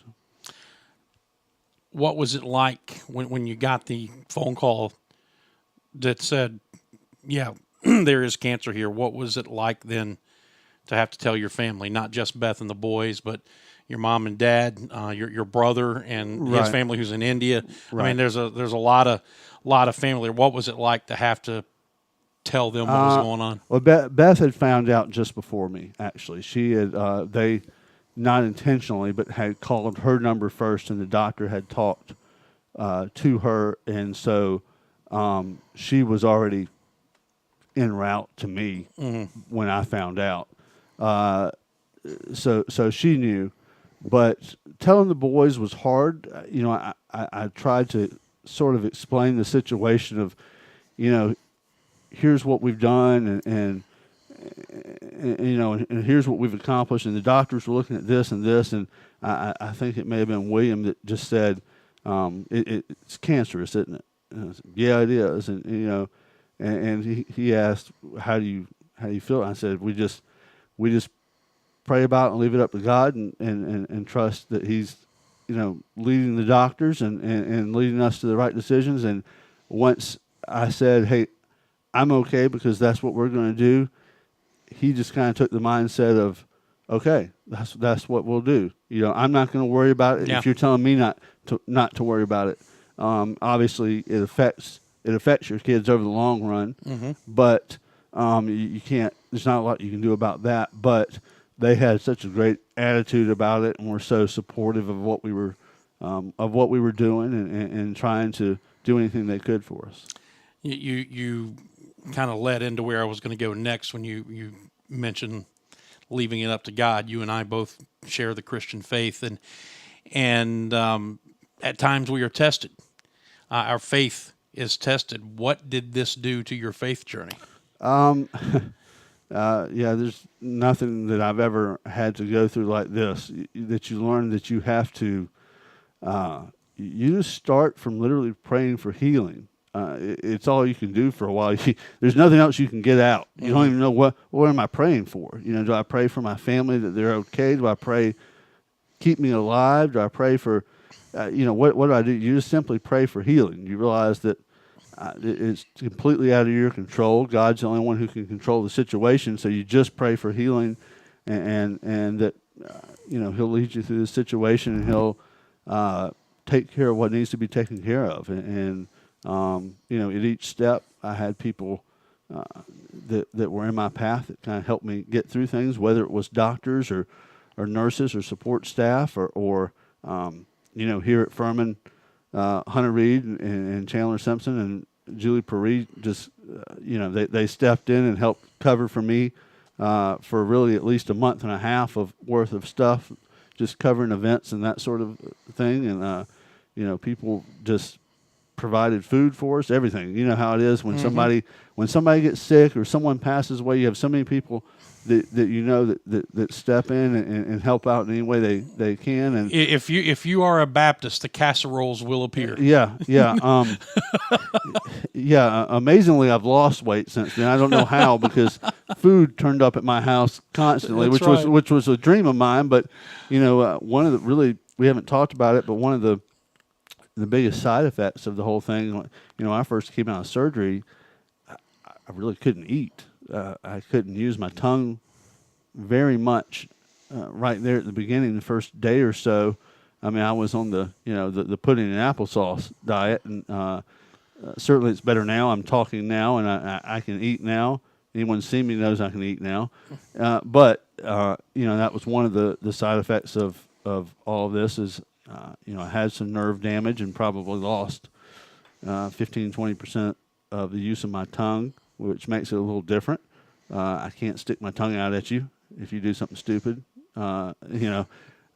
What was it like when you got the phone call that said, yeah, there is cancer here? What was it like then to have to tell your family, not just Beth and the boys, but your mom and dad, your brother and his family who's in India? Right. I mean, there's a lot of family. What was it like to have to tell them what was going on? Well, Beth had found out just before me, actually. She had, they, not intentionally, but had called her number first, and the doctor had talked to her, and so she was already en route to me when I found out. So she knew, but telling the boys was hard. I tried to sort of explain the situation of, here's what we've done, and here's what we've accomplished, and the doctors were looking at this and this, and I think it may have been William that just said, it's cancerous, isn't it? And I said, yeah, it is, and he asked, how do you feel? And I said, we just pray about it and leave it up to God, and trust that He's leading the doctors and leading us to the right decisions. And once I said, hey, I'm okay because that's what we're going to do, he just kind of took the mindset of, okay, that's what we'll do. I'm not going to worry about it if you're telling me not to worry about it. Obviously, it affects your kids over the long run, but you can't. There's not a lot you can do about that. But they had such a great attitude about it, and were so supportive of what we were doing, and trying to do anything they could for us. You kind of led into where I was going to go next when you mentioned leaving it up to God. You and I both share the Christian faith, and at times we are tested. Our faith is tested. What did this do to your faith journey? There's nothing that I've ever had to go through like this, that you learn that you have to, you just start from literally praying for healing. it's all you can do for a while. There's nothing else you can get out. You don't even know what am I praying for. Do I pray for my family that they're okay? Do I pray keep me alive? Do I pray for, what do I do? You just simply pray for healing. You realize that it's completely out of your control. God's the only one who can control the situation. So you just pray for healing, and that He'll lead you through the situation, and He'll take care of what needs to be taken care of. And at each step, I had people that were in my path that kind of helped me get through things, whether it was doctors or nurses or support staff or here at Furman, Hunter Reed and Chandler Simpson and Julie Paris just, they stepped in and helped cover for me for really at least a month and a half of worth of stuff, just covering events and that sort of thing. And, people just provided food for us, everything. You know how it is when somebody gets sick or someone passes away, you have so many people that step in and help out in any way they can. And if you are a Baptist, the casseroles will appear. Yeah. Amazingly, I've lost weight since then. I don't know how, because food turned up at my house constantly, which was a dream of mine. But one of the we haven't talked about it, but one of the biggest side effects of the whole thing, when I first came out of surgery, I really couldn't eat. I couldn't use my tongue very much right there at the beginning, the first day or so. I mean, I was on the pudding and applesauce diet, and certainly it's better now. I'm talking now, and I can eat now. Anyone see me knows I can eat now. But that was one of the side effects of all of this is, I had some nerve damage and probably lost 15-20% of the use of my tongue, which makes it a little different. I can't stick my tongue out at you if you do something stupid, and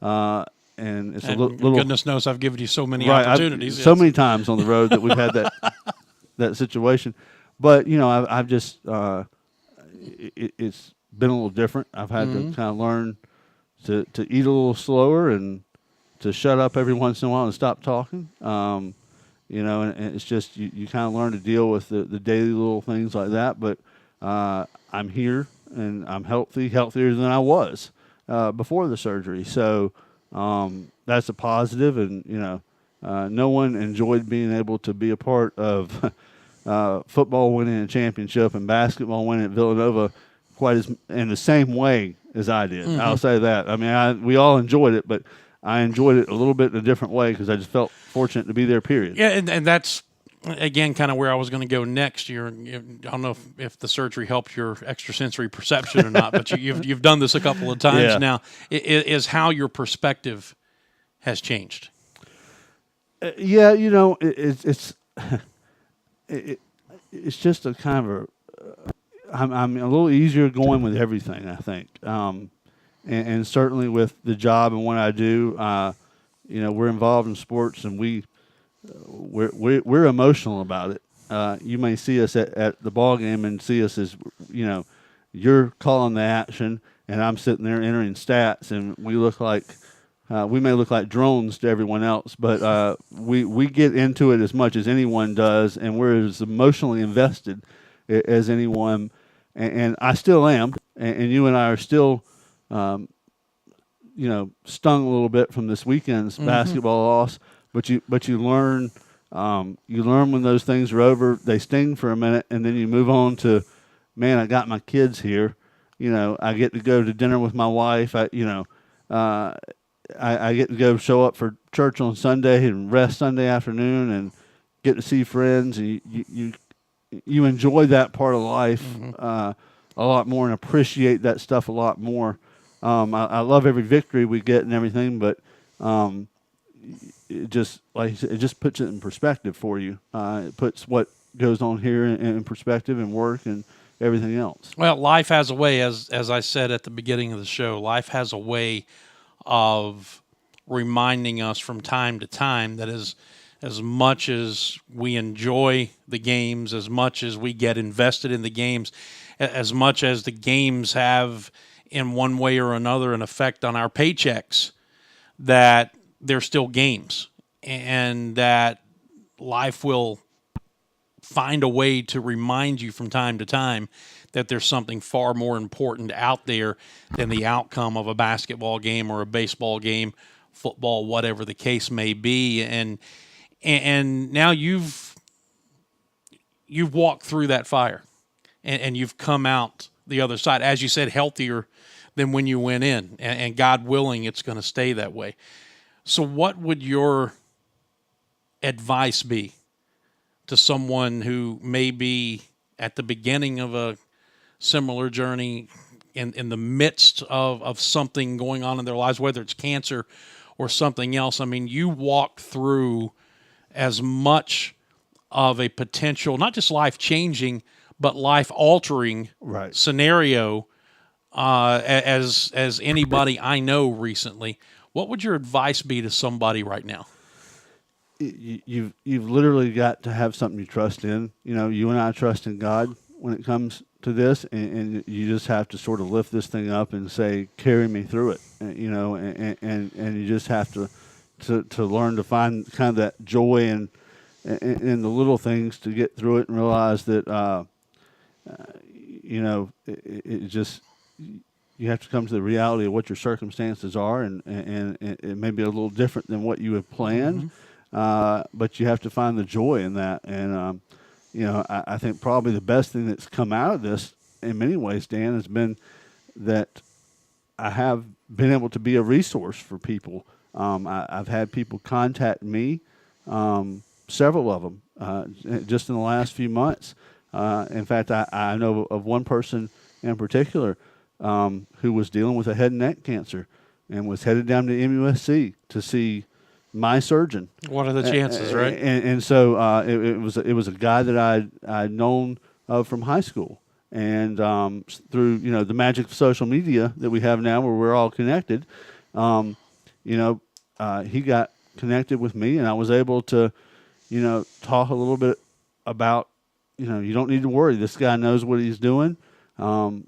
it's a little. Goodness knows I've given you so many opportunities, so many times on the road that we've had that situation. But I've just it's been a little different. I've had to kind of learn to eat a little slower and to shut up every once in a while and stop talking. And it's just you kind of learn to deal with the daily little things like that. But I'm here and I'm healthier than I was before the surgery. So that's a positive. And no one enjoyed being able to be a part of football winning a championship and basketball winning at Villanova quite in the same way as I did. I'll say that. I mean, we all enjoyed it, but I enjoyed it a little bit in a different way because I just felt fortunate to be there, period. Yeah, and that's, again, kind of where I was going to go next. I don't know if the surgery helped your extrasensory perception or not, but you've done this a couple of times now. Is how your perspective has changed. It's just a kind of I'm a little easier going with everything, I think. And certainly with the job and what I do, we're involved in sports, and we're emotional about it. You may see us at the ball game and see us as you're calling the action, and I'm sitting there entering stats, and we may look like drones to everyone else, but we get into it as much as anyone does, and we're as emotionally invested as anyone, and I still am, and you and I are still. Stung a little bit from this weekend's basketball loss, but you learn when those things are over. They sting for a minute, and then you move on to, man, I got my kids here. I get to go to dinner with my wife. I get to go show up for church on Sunday and rest Sunday afternoon, and get to see friends. And you enjoy that part of life a lot more and appreciate that stuff a lot more. I love every victory we get and everything, but it just puts it in perspective for you. It puts what goes on here in perspective and work and everything else. Well, life has a way, as I said at the beginning of the show, life has a way of reminding us from time to time that as much as we enjoy the games, as much as we get invested in the games, as much as the games have in one way or another an effect on our paychecks, that they're still games, and that life will find a way to remind you from time to time that there's something far more important out there than the outcome of a basketball game or a baseball game, football, whatever the case may be. And now you've walked through that fire, and you've come out the other side, as you said, healthier than when you went in, and God willing, it's going to stay that way. So what would your advice be to someone who may be at the beginning of a similar journey, in the midst of something going on in their lives, whether it's cancer or something else? I mean, you walk through as much of a potential, not just life-changing, but life-altering scenario as anybody I know recently. What would your advice be to somebody right now? You've literally got to have something you trust in. You know, you and I trust in God when it comes to this, and you just have to sort of lift this thing up and say, carry me through it. You know, and you just have to learn to find kind of that joy in the little things to get through it, and realize that you know, it just, you have to come to the reality of what your circumstances are, and it may be a little different than what you had planned, but you have to find the joy in that. And you know, I think probably the best thing that's come out of this in many ways, Dan, has been that I have been able to be a resource for people. I've had people contact me, several of them, just in the last few months. In fact, I know of one person in particular who was dealing with a head and neck cancer and was headed down to MUSC to see my surgeon. What are the chances, right? And so it was a guy that I'd known of from high school, and through, you know, the magic of social media that we have now, where we're all connected, you know, he got connected with me, and I was able to, you know, talk a little bit about, you know, you don't need to worry. This guy knows what he's doing.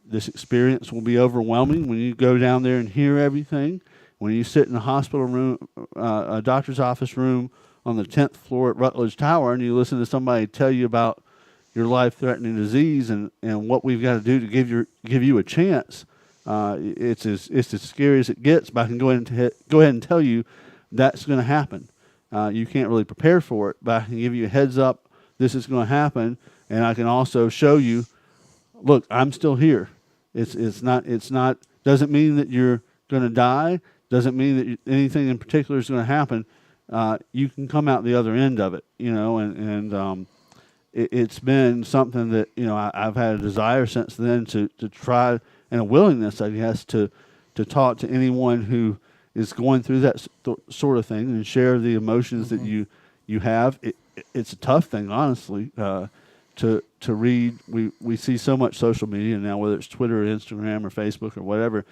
This experience will be overwhelming when you go down there and hear everything. When you sit in a hospital room, a doctor's office room on the 10th floor at Rutledge Tower, and you listen to somebody tell you about your life-threatening disease and what we've got to do to give you a chance, it's as scary as it gets. But I can go ahead and tell you that's going to happen. You can't really prepare for it, but I can give you a heads up. This is going to happen, and I can also show you, look, I'm still here. It's not doesn't mean that you're going to die. Doesn't mean that anything in particular is going to happen. You can come out the other end of it, you know, and it's been something that, you know, I've had a desire since then to try, and a willingness, I guess, to talk to anyone who is going through that sort of thing and share the emotions that you have. It's a tough thing, honestly, to read. We see so much social media now, whether it's Twitter or Instagram or Facebook or whatever,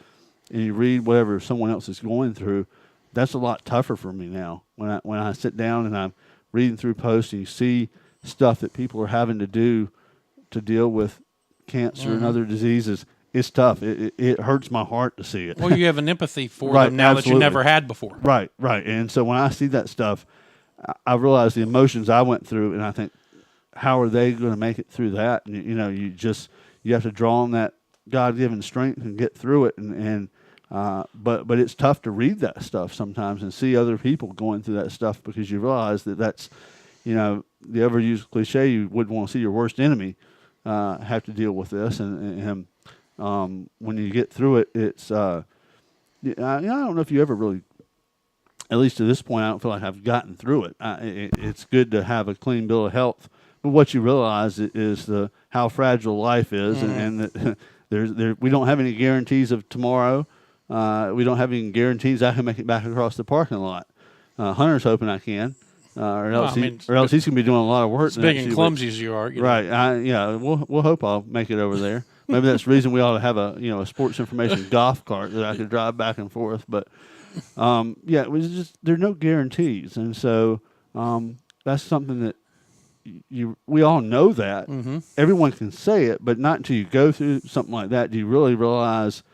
and you read whatever someone else is going through. That's a lot tougher for me now. When I sit down and I'm reading through posts and you see stuff that people are having to do to deal with cancer and other diseases, it's tough. It hurts my heart to see it. Well, you have an empathy for right, them now absolutely. that you never had before. Right. And so when I see that stuff, I realize the emotions I went through, and I think, how are they going to make it through that? And, you know, you have to draw on that God-given strength and get through it. But it's tough to read that stuff sometimes and see other people going through that stuff, because you realize that's, you know, the overused cliche, you wouldn't want to see your worst enemy have to deal with this. And when you get through it, it's, I don't know if you ever really, at least to this point, I don't feel like I've gotten through it. It's good to have a clean bill of health, but what you realize is how fragile life is, and that we don't have any guarantees of tomorrow. We don't have any guarantees I can make it back across the parking lot. Hunter's hoping I can, or else he's going to be doing a lot of work. As big and clumsy as you are, right? We'll hope I'll make it over there. Maybe that's the reason we ought to have a sports information golf cart that I could drive back and forth. But it was just, there are no guarantees, and so that's something that we all know that. Everyone can say it, but not until you go through something like that do you really realize,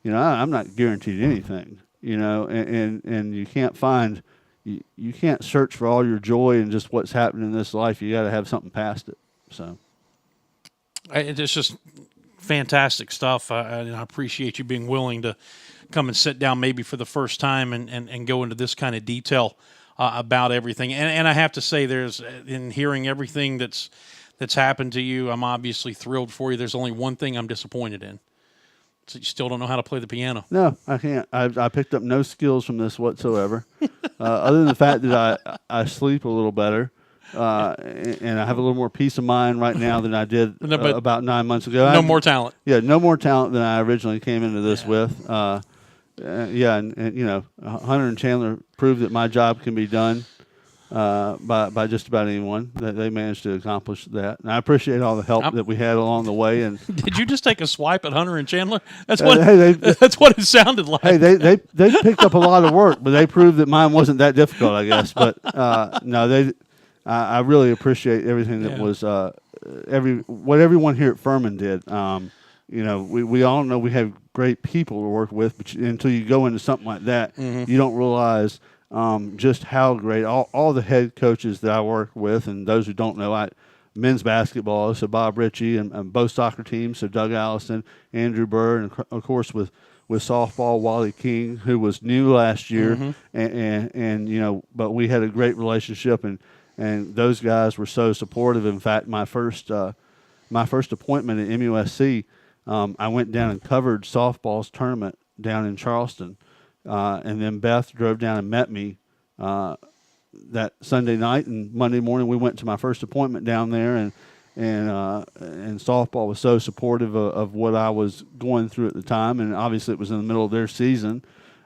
you know, I'm not guaranteed anything, you know, and you can't find, you can't search for all your joy in just what's happening in this life. You got to have something past it. So it's just fantastic stuff. And I appreciate you being willing to come and sit down maybe for the first time and go into this kind of detail about everything. And I have to say, in hearing everything that's happened to you, I'm obviously thrilled for you. There's only one thing I'm disappointed in. So you still don't know how to play the piano. No, I can't. I picked up no skills from this whatsoever, other than the fact that I sleep a little better, and I have a little more peace of mind right now than I did about 9 months ago. No more talent. Yeah, no more talent than I originally came into this with. And Hunter and Chandler proved that my job can be done by just about anyone. That they managed to accomplish that, and I appreciate all the help that we had along the way. And did you just take a swipe at Hunter and Chandler? That's what that's what it sounded like. Hey, they picked up a lot of work, but they proved that mine wasn't that difficult, I guess. But no, I really appreciate everything that was what everyone here at Furman did. We all know we have great people to work with, but until you go into something like that, you don't realize just how great all the head coaches that I work with, and those who don't know, men's basketball, so Bob Ritchie, and both soccer teams, so Doug Allison, Andrew Burr, and of course with softball, Wally King, who was new last year, and but we had a great relationship, and those guys were so supportive. In fact, my first appointment at MUSC, I went down and covered softball's tournament down in Charleston. And then Beth drove down and met me that Sunday night, and Monday morning we went to my first appointment down there, and softball was so supportive of what I was going through at the time, and obviously it was in the middle of their season,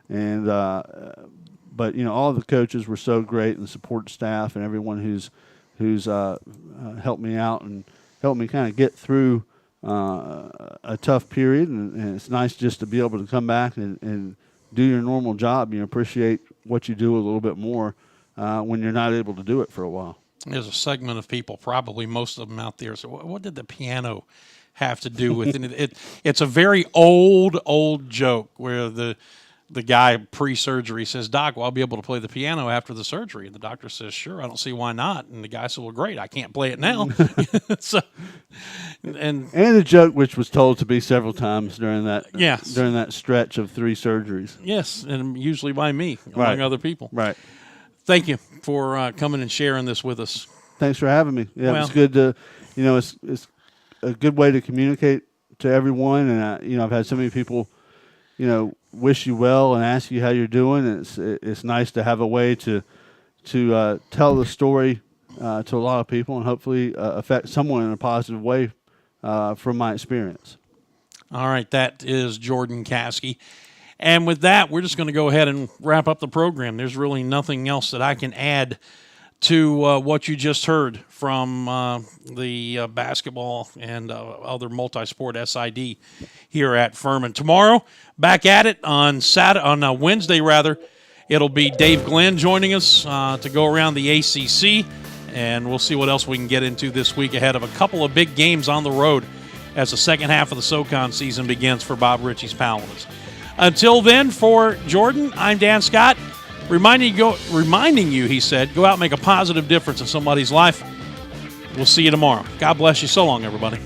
and but all the coaches were so great, and the support staff and everyone who's helped me out and helped me kind of get through a tough period, and it's nice just to be able to come back and do your normal job. You appreciate what you do a little bit more when you're not able to do it for a while. There's a segment of people, probably most of them out there, so what did the piano have to do with it? It's a very old joke where the guy pre-surgery says, "Doc, well, I'll be able to play the piano after the surgery." And the doctor says, "Sure, I don't see why not." And the guy said, "Well, great, I can't play it now." And a joke which was told to be several times during that stretch of 3 surgeries. Yes, and usually by me, among other people. Right. Thank you for coming and sharing this with us. Thanks for having me. Yeah, it's good to, it's a good way to communicate to everyone. And I've had so many people, wish you well and ask you how you're doing. And it's nice to have a way to tell the story to a lot of people and hopefully affect someone in a positive way from my experience. All right, that is Jordan Caskey. And with that, we're just going to go ahead and wrap up the program. There's really nothing else that I can add to what you just heard from the basketball and other multi-sport SID here at Furman. Tomorrow, back at it on Wednesday, it'll be Dave Glenn joining us to go around the ACC, and we'll see what else we can get into this week ahead of a couple of big games on the road as the second half of the SoCon season begins for Bob Ritchie's Paladins. Until then, for Jordan, I'm Dan Scott, reminding you, he said, go out and make a positive difference in somebody's life. We'll see you tomorrow. God bless you. So long, everybody.